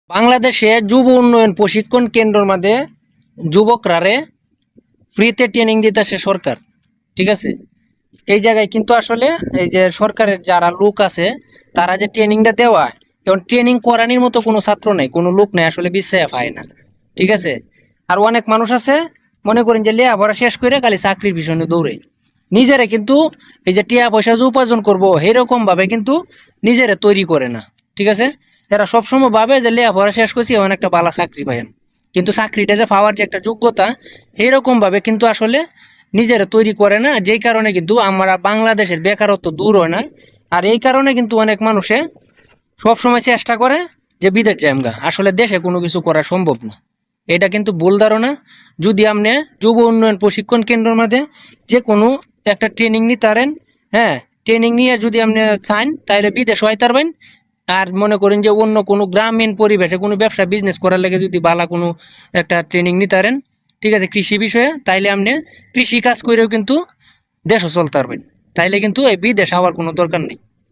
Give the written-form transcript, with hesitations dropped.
বাংলাদেশে যুব উন্নয়ন প্রশিক্ষণ কেন্দ্রের মধ্যে যুবকরারে ফ্রিতে ট্রেনিং দিতেছে সরকার। ঠিক আছে, এই জায়গায় কিন্তু আসলে এই যে সরকারের যারা লোক আছে তারা যে ট্রেনিংটা দেওয়া, এখন ট্রেনিং করানোর মতো কোনো ছাত্র নেই, কোনো লোক নেই, আসলে বিশ্বাস হয় না। ঠিক আছে, আর অনেক মানুষ আছে মনে করেন যে লেখাপড়া শেষ করে খালি চাকরির পিছনে দৌড়ে, নিজেরা কিন্তু এই যে টিয়া পয়সা যে উপার্জন করবো এরকম ভাবে কিন্তু নিজেরা তৈরি করে না। ঠিক আছে, এরা সবসময় ভাবে যে লেখাপড়া শেষ করছি এমন একটা ভালো চাকরি পাই, কিন্তু চাকরিটা যে পাওয়ার যে একটা যোগ্যতা এরকম ভাবে কিন্তু আসলে নিজেরা তৈরি করে না, যেই কারণে কিন্তু আমরা বাংলাদেশের বেকারত্ব দূর হয় না। আর এই কারণে কিন্তু অনেক মানুষে সবসময় চেষ্টা করে যে বিদেশ যামগা, আসলে দেশে কোনো কিছু করা সম্ভব না। এটা কিন্তু ভুল ধারণা। যদি আপনি যুব উন্নয়ন প্রশিক্ষণ কেন্দ্রের মধ্যে যে কোনো একটা ট্রেনিং নিতে পারেন, হ্যাঁ, ট্রেনিং নিয়ে যদি আপনি চান তাহলে বিদেশ হইতে পারবেন। আর মনে করেন যে অন্য কোনো গ্রামীণ পরিবেশে কোনো ব্যবসা বিজনেস করার লাগে যদি ভালো কোনো একটা ট্রেনিং নিতে পারেন, ঠিক আছে, কৃষি বিষয়ে, তাইলে আপনি কৃষি কাজ করেও কিন্তু দেশও চলতে পারবেন। তাইলে কিন্তু এই বিদেশ হওয়ার কোনো দরকার নেই।